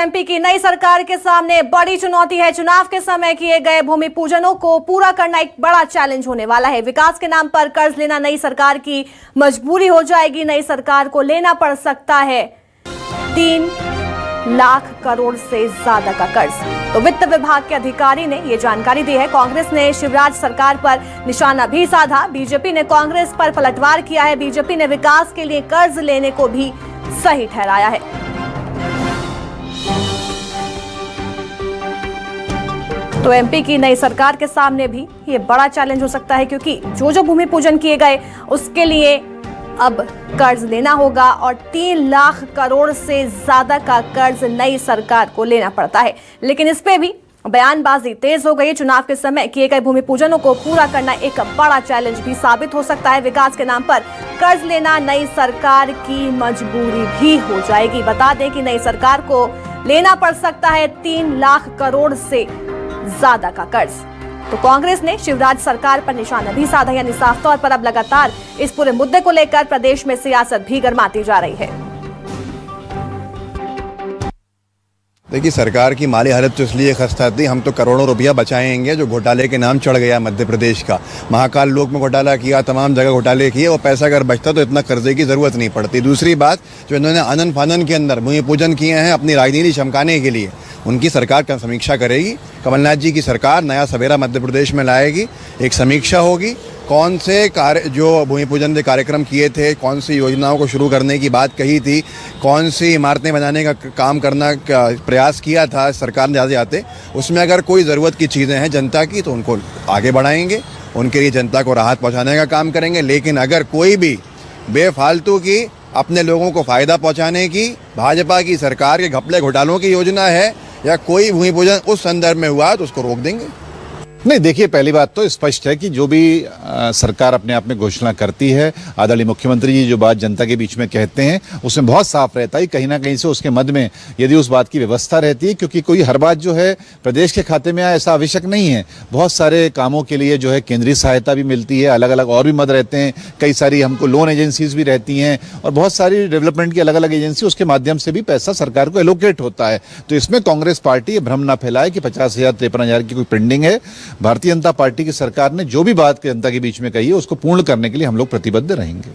MP की नई सरकार के सामने बड़ी चुनौती है। चुनाव के समय किए गए भूमि पूजनों को पूरा करना एक बड़ा चैलेंज होने वाला है। विकास के नाम पर कर्ज लेना नई सरकार की मजबूरी हो जाएगी। नई सरकार को लेना पड़ सकता है 3 लाख करोड़ से ज्यादा का कर्ज। तो वित्त विभाग के अधिकारी ने यह जानकारी दी है। कांग्रेस ने शिवराज सरकार पर निशाना भी साधा। बीजेपी ने कांग्रेस पर पलटवार किया है। बीजेपी ने विकास के लिए कर्ज लेने को भी सही ठहराया है। तो एमपी की नई सरकार के सामने भी ये बड़ा चैलेंज हो सकता है, क्योंकि जो भूमि पूजन किए गए उसके लिए अब कर्ज लेना होगा और 3 लाख करोड़ से ज्यादा का कर्ज नई सरकार को लेना पड़ता है। लेकिन इस पे भी बयानबाजी तेज हो गई। चुनाव के समय किए गए भूमि पूजनों को पूरा करना एक बड़ा चैलेंज भी साबित हो सकता है। विकास के नाम पर कर्ज लेना नई सरकार की मजबूरी भी हो जाएगी। बता दें कि नई सरकार को लेना पड़ सकता है 3 लाख करोड़ से ज्यादा का कर्ज। तो कांग्रेस ने शिवराज सरकार पर निशाना भी साधा, यानी साफ तौर पर अब लगातार इस पूरे मुद्दे को लेकर प्रदेश में सियासत भी गर्माती जा रही है। देखिए, सरकार की माली हालत तो इसलिए खस्ता थी, हम तो करोड़ों रुपया बचाएंगे जो घोटाले के नाम चढ़ गया मध्य प्रदेश का। महाकाल लोक में घोटाला किया, तमाम जगह घोटाले किए। वो पैसा अगर बचता तो इतना कर्जे की जरूरत नहीं पड़ती। दूसरी बात, जो इन्होंने आनन फानन के अंदर भूमि पूजन किए हैं अपनी राजनीति चमकाने के लिए, उनकी सरकार का समीक्षा करेगी। कमलनाथ जी की सरकार नया सवेरा मध्य प्रदेश में लाएगी। एक समीक्षा होगी, कौन से कार्य जो भूमि पूजन के कार्यक्रम किए थे, कौन सी योजनाओं को शुरू करने की बात कही थी, कौन सी इमारतें बनाने का काम करना का प्रयास किया था सरकार ने जाते जाते, उसमें अगर कोई ज़रूरत की चीज़ें हैं जनता की तो उनको आगे बढ़ाएंगे, उनके लिए जनता को राहत पहुंचाने का काम करेंगे। लेकिन अगर कोई भी बेफालतू की अपने लोगों को फ़ायदा पहुंचाने की भाजपा की सरकार के घपले घोटालों की योजना है या कोई भूमि पूजन उस संदर्भ में हुआ तो उसको रोक देंगे। नहीं, देखिए, पहली बात तो स्पष्ट है कि जो भी सरकार अपने आप में घोषणा करती है, आदरणीय मुख्यमंत्री जी जो बात जनता के बीच में कहते हैं उसमें बहुत साफ रहता है। कहीं ना कहीं से उसके मद में यदि उस बात की व्यवस्था रहती है, क्योंकि कोई हर बात जो है प्रदेश के खाते में आए ऐसा आवश्यक नहीं है। बहुत सारे कामों के लिए जो है केंद्रीय सहायता भी मिलती है, अलग अलग और भी मद रहते हैं। कई सारी हमको लोन एजेंसीज भी रहती हैं और बहुत सारी डेवलपमेंट की अलग अलग एजेंसी, उसके माध्यम से भी पैसा सरकार को एलोकेट होता है। तो इसमें कांग्रेस पार्टी भ्रम ना फैलाए कि 50,000 53,000 की कोई पेंडिंग है। भारतीय जनता पार्टी की सरकार ने जो भी बात जनता के बीच में कही है उसको पूर्ण करने के लिए हम लोग प्रतिबद्ध रहेंगे।